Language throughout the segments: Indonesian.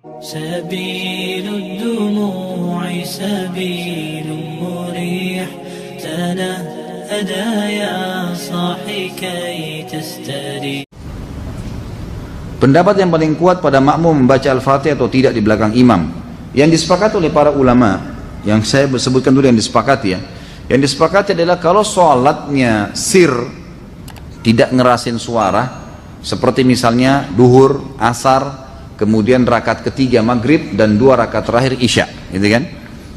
سبيل الدموع سبيل مريح تنهدى يا صاحي كي تستريح. Pendapat yang paling kuat pada makmum membaca Al-Fatihah atau tidak di belakang imam, yang disepakati oleh para ulama, yang saya sebutkan dulu yang disepakati ya. Yang disepakati adalah kalau sholatnya sir, tidak ngerasin suara, seperti misalnya duhur, asar, kemudian rakaat ketiga maghrib dan 2 rakaat terakhir isya, gitu kan?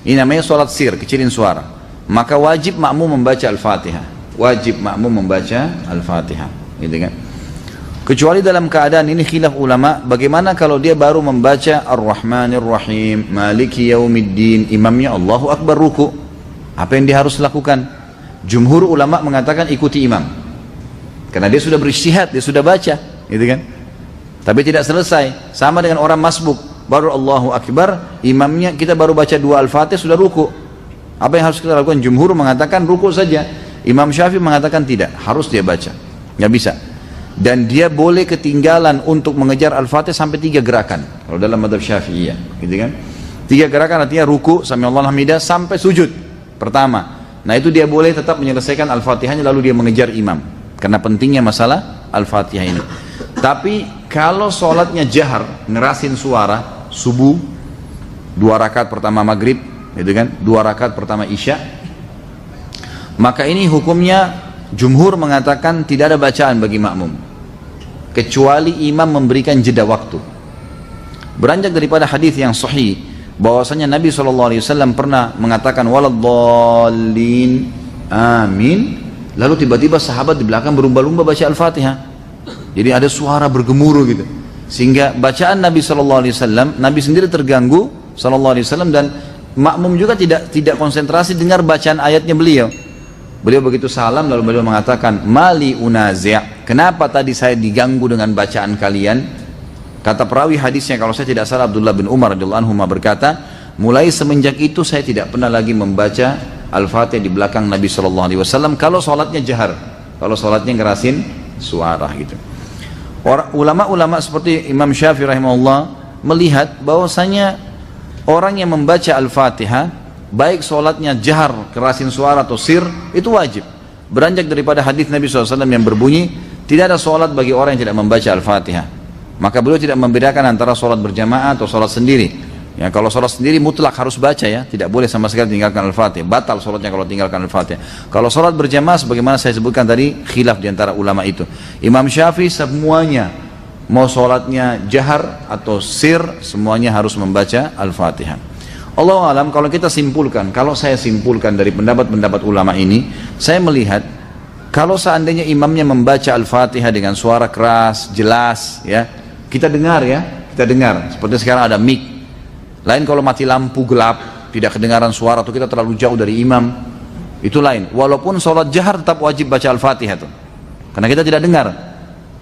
Ini namanya sholat sir, kecilin suara. Maka wajib makmum membaca Al-Fatihah. Wajib makmum membaca Al-Fatihah, gitu kan? Kecuali dalam keadaan ini khilaf ulama, bagaimana kalau dia baru membaca Ar-Rahmanir Rahim, Maliki Yaumiddin, imamnya Allahu Akbar ruku. Apa yang dia harus lakukan? Jumhur ulama mengatakan ikuti imam. Karena dia sudah berijtihad, dia sudah baca, gitu kan? Tapi tidak selesai. Sama dengan orang masbuk, baru Allahu Akbar, imamnya kita baru baca 2 Al-Fatihah sudah ruku. Apa yang harus kita lakukan? Jumhur mengatakan ruku saja. Imam Syafi'i mengatakan tidak, harus dia baca. Nggak bisa. Dan dia boleh ketinggalan untuk mengejar Al-Fatihah sampai 3 gerakan. Kalau dalam mazhab Syafi'iyah, gitu kan? 3 gerakan artinya ruku, sami'allahu hamidah, sampai sujud pertama. Nah itu dia boleh tetap menyelesaikan Al-Fatihahnya lalu dia mengejar imam. Karena pentingnya masalah Al-Fatihah ini. Tapi kalau sholatnya jahar, ngerasin suara, subuh, 2 rakaat pertama maghrib, gitu kan? 2 rakaat pertama isya, maka ini hukumnya jumhur mengatakan tidak ada bacaan bagi makmum, kecuali imam memberikan jeda waktu. Beranjak daripada hadis yang sahih bahwasanya Nabi SAW pernah mengatakan waladdallin amin, lalu tiba-tiba sahabat di belakang berlumba-lumba baca Al-Fatihah. Jadi ada suara bergemuruh gitu, sehingga bacaan Nabi SAW, Nabi sendiri terganggu SAW, dan makmum juga tidak konsentrasi dengar bacaan ayatnya beliau. Beliau begitu salam lalu beliau mengatakan mali unazi', kenapa tadi saya diganggu dengan bacaan kalian? Kata perawi hadisnya kalau saya tidak salah Abdullah bin Umar radhiyallahu anhu berkata, mulai semenjak itu saya tidak pernah lagi membaca Al-Fatihah di belakang Nabi SAW kalau sholatnya jahar, kalau sholatnya ngerasin suara gitu. Ulama-ulama seperti Imam Syafi'i rahimahullah melihat bahwasanya orang yang membaca Al-Fatihah baik sholatnya jahar, kerasin suara atau sir, itu wajib. Beranjak daripada hadis Nabi SAW yang berbunyi tidak ada sholat bagi orang yang tidak membaca Al-Fatihah. Maka beliau tidak membedakan antara sholat berjamaah atau sholat sendiri ya. Kalau sholat sendiri mutlak harus baca ya, tidak boleh sama sekali tinggalkan Al-Fatihah, batal sholatnya kalau tinggalkan Al-Fatihah. Kalau sholat berjamaah sebagaimana saya sebutkan tadi, khilaf diantara ulama itu. Imam Syafi'i semuanya, mau sholatnya jahar atau sir, semuanya harus membaca Al-Fatihah. Allahu alam, kalau kita simpulkan, kalau saya simpulkan dari pendapat-pendapat ulama ini, saya melihat kalau seandainya imamnya membaca Al-Fatihah dengan suara keras, jelas ya, kita dengar ya, kita dengar. Seperti sekarang ada mic. Lain kalau mati lampu gelap, tidak kedengaran suara atau kita terlalu jauh dari imam, itu lain. Walaupun sholat jahar tetap wajib baca Al-Fatihah tuh. Karena kita tidak dengar.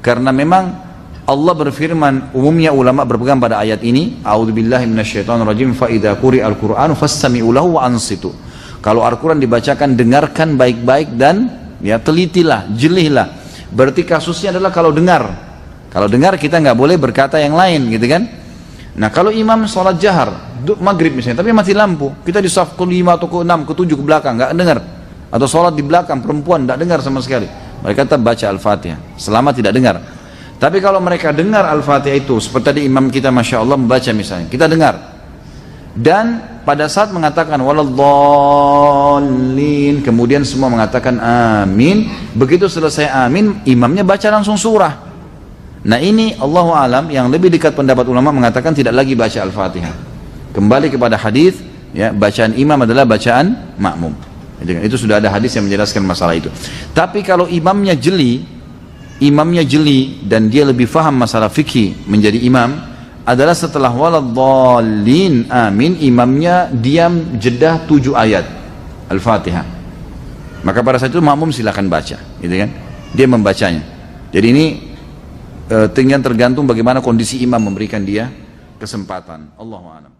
Karena memang Allah berfirman, umumnya ulama berpegang pada ayat ini, a'udzubillahi minasyaitonirrajim, fa idza quri'al qur'anu fastami'u lahu wa ansitu. Kalau Al-Qur'an dibacakan, dengarkan baik-baik dan ya telitilah, jelihlah. Berarti kasusnya adalah kalau dengar. Kalau dengar kita nggak boleh berkata yang lain, gitu kan? Nah, kalau imam sholat jahar, maghrib misalnya, tapi mati lampu, kita di saf ke-5 atau ke-6, ke-7 ke belakang, nggak dengar. Atau sholat di belakang, perempuan nggak dengar sama sekali. Mereka tetap baca Al-Fatihah, selama tidak dengar. Tapi kalau mereka dengar Al-Fatihah itu, seperti tadi imam kita Masya Allah membaca misalnya, kita dengar. Dan pada saat mengatakan waladdallin, kemudian semua mengatakan amin. Begitu selesai amin, imamnya baca langsung surah. Nah ini Allahu alam, yang lebih dekat pendapat ulama mengatakan tidak lagi baca Al-Fatihah. Kembali kepada hadis, ya, bacaan imam adalah bacaan makmum. Itu sudah ada hadis yang menjelaskan masalah itu. Tapi kalau imamnya jeli dan dia lebih faham masalah fikih menjadi imam, adalah setelah waladdallin amin, imamnya diam jeda 7 ayat Al-Fatihah. Maka pada saat itu makmum silakan baca, gitu kan? Dia membacanya. Jadi ini tergantung bagaimana kondisi imam memberikan dia kesempatan. Allahu a'lam.